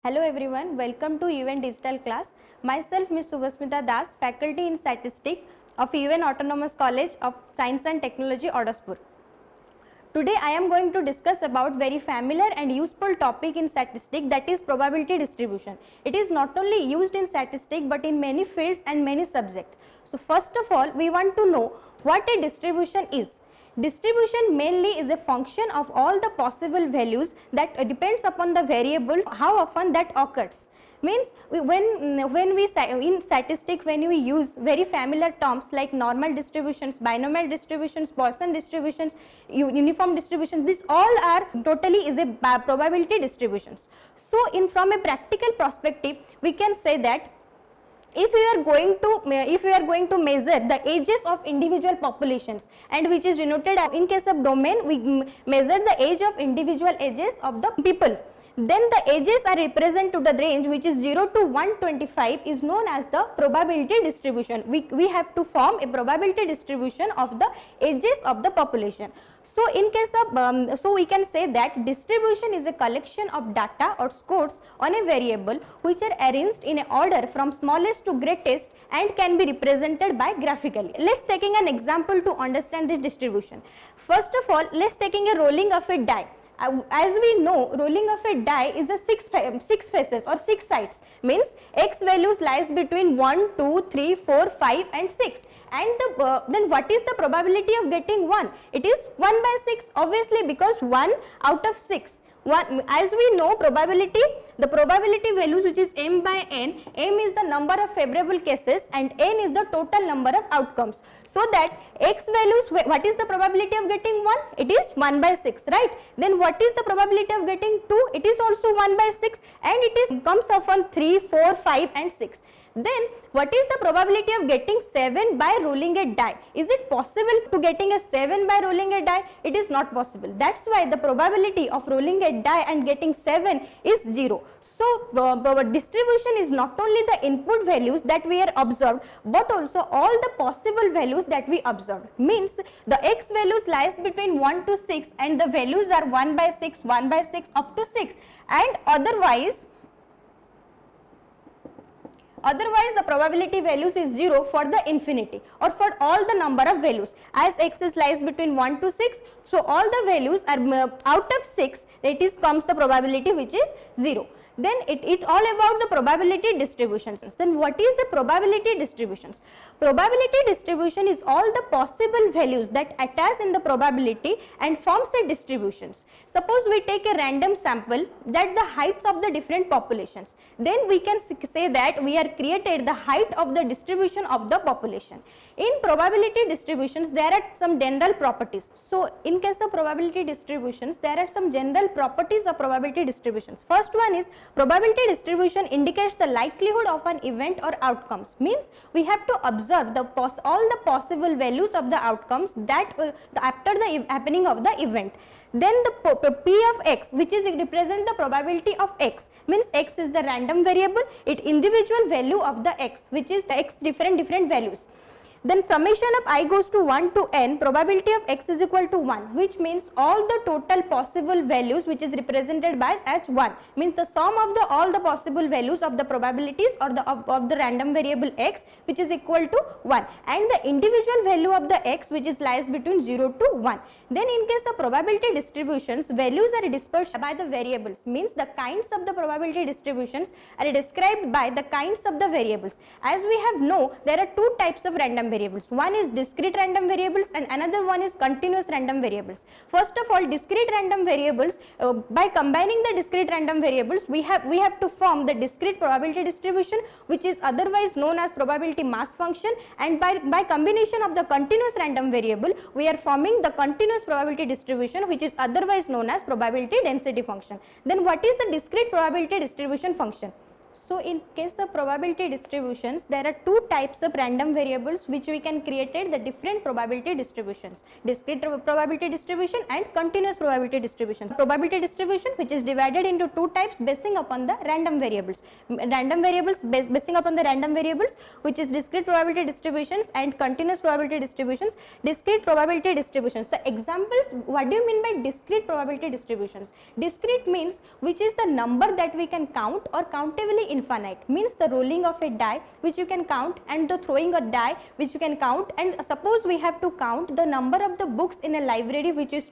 Hello everyone, welcome to UN Digital class. Myself Ms. Subhasmita Das, faculty in statistics of UN Autonomous College of Science and Technology, Odaspur. Today I am going to discuss about very familiar and useful topic in statistics, that is probability distribution. It is not only used in statistics but in many fields and many subjects. So first of all, we want to know what a distribution is. Distribution mainly is a function of all the possible values that depends upon the variables how often that occurs. Means when we in statistics, when we use very familiar terms like normal distributions, binomial distributions, Poisson distributions, uniform distributions, these all are totally is a probability distributions. So from a practical perspective, we can say that if we are going to measure the ages of individual populations, and which is denoted in case of domain, we measure the age of individual ages of the people, then the ages are represented to the range which is 0 to 125 is known as the probability distribution. We have to form a probability distribution of the ages of the population. So in case of so we can say that distribution is a collection of data or scores on a variable which are arranged in an order from smallest to greatest and can be represented by graphically. Let's taking an example to understand this distribution. First of all, let's taking a rolling of a die. As we know, rolling of a die is a six faces or 6 sides, means x values lies between 1, 2, 3, 4, 5 and 6, and then what is the probability of getting 1? It is 1 by 6 obviously, because 1 out of 6. As we know, the probability values which is m by n, m is the number of favorable cases and n is the total number of outcomes. So that x values, what is the probability of getting 1? It is 1 by 6, right? Then what is the probability of getting 2? It is also 1 by 6, and it is comes upon 3, 4, 5 and 6. Then what is the probability of getting 7 by rolling a die? Is it possible to getting a 7 by rolling a die? It is not possible. That's why the probability of rolling a die and getting 7 is 0. So distribution is not only the input values that we are observed, but also all the possible values that we observed. Means the x values lies between 1 to 6 and the values are 1 by 6, 1 by 6 up to 6, and otherwise the probability values is 0 for the infinity or for all the number of values. As x is lies between 1 to 6, so all the values are out of 6, that is comes the probability which is 0. Then it all about the probability distributions. Then what is the probability distributions? Probability distribution is all the possible values that attach in the probability and forms a distributions. Suppose we take a random sample that the heights of the different populations, then we can say that we are created the height of the distribution of the population. In probability distributions, there are some general properties. So in case of probability distributions, there are some general properties of probability distributions. First one is probability distribution indicates the likelihood of an event or outcomes. Means we have to observe all the possible values of the outcomes that after the happening of the event. Then the p of x, which is represent the probability of x, means x is the random variable, it individual value of the x, which is the x different values. Then summation of I goes to 1 to n, probability of x is equal to 1, which means all the total possible values which is represented by as 1, means the sum of all the possible values of the probabilities or of the random variable x, which is equal to 1, and the individual value of the x which is lies between 0 to 1. Then in case of probability distributions, values are dispersed by the variables, means the kinds of the probability distributions are described by the kinds of the variables. As we have know, there are two types of random variables. One is discrete random variables and another one is continuous random variables. First of all, discrete random variables, by combining the discrete random variables, we have to form the discrete probability distribution, which is otherwise known as probability mass function, and by combination of the continuous random variable, we are forming the continuous probability distribution, which is otherwise known as probability density function. Then what is the discrete probability distribution function? So in case of probability distributions, there are two types of random variables which we can create the different probability distributions: discrete probability distribution and continuous probability distributions. Probability distribution which is divided into two types basing upon the random variables. Basing upon the random variables, which is discrete probability distributions and continuous probability distributions. Discrete probability distributions. The examples, what do you mean by discrete probability distributions? Discrete means which is the number that we can count or countably infinite, means the rolling of a die which you can count and the throwing a die which you can count. And suppose we have to count the number of the books in a library which is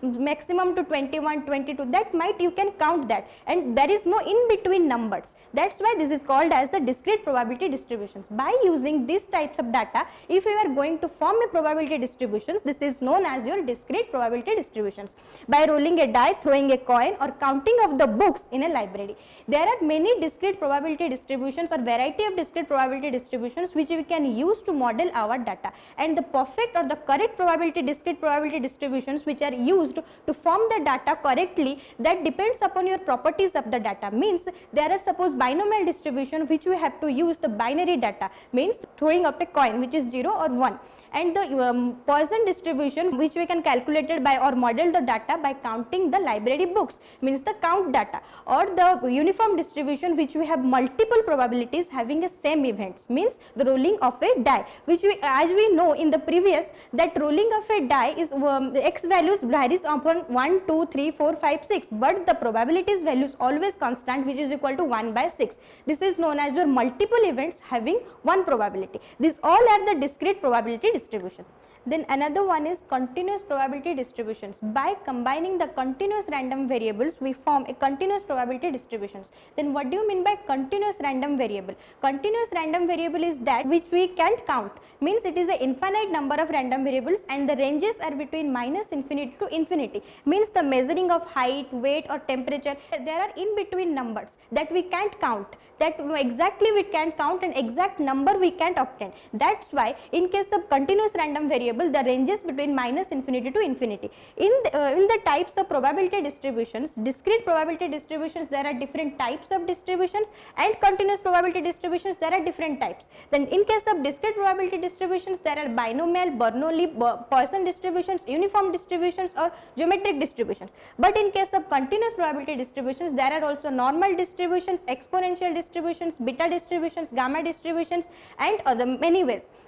maximum to 21, 22, that might you can count that, and there is no in between numbers. That's why this is called as the discrete probability distributions. By using these types of data, if you are going to form a probability distributions, this is known as your discrete probability distributions. By rolling a die, throwing a coin, or counting of the books in a library. There are many discrete probability distributions or variety of discrete probability distributions which we can use to model our data, and the perfect or the correct probability discrete probability distributions which are used to form the data correctly, that depends upon your properties of the data. Means there are suppose binomial distribution which we have to use the binary data, means throwing up a coin which is 0 or 1, and the Poisson distribution which we can calculate it by or model the data by counting the library books, means the count data, or the uniform distribution which we have multiple probabilities having a same events, means the rolling of a die, which we, as we know in the previous, that rolling of a die is x values varies upon 1, 2, 3, 4, 5, 6, but the probabilities values always constant, which is equal to 1 by 6. This is known as your multiple events having one probability. These all are the discrete probability distribution. Then another one is continuous probability distributions. By combining the continuous random variables, we form a continuous probability distributions. Then what do you mean by continuous random variable? Continuous random variable is that which we can't count, means it is an infinite number of random variables and the ranges are between minus infinity to infinity, means the measuring of height, weight or temperature, there are in between numbers that we can't count, that exactly we can't count, an exact number we can't obtain. That's why in case of continuous random variable, the ranges between minus infinity to infinity. In the types of probability distributions, discrete probability distributions, there are different types of distributions, and continuous probability distributions, there are different types. Then in case of discrete probability distributions, there are binomial, Bernoulli, Poisson distributions, uniform distributions or geometric distributions. But in case of continuous probability distributions, there are also normal distributions, exponential distributions, beta distributions, gamma distributions, and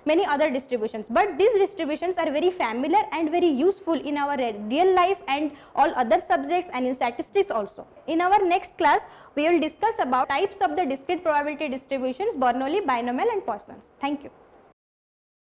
many other distributions. But these distributions are very familiar and very useful in our real life and all other subjects and in statistics also. In our next class, we will discuss about types of the discrete probability distributions, Bernoulli, binomial and Poissons. Thank you.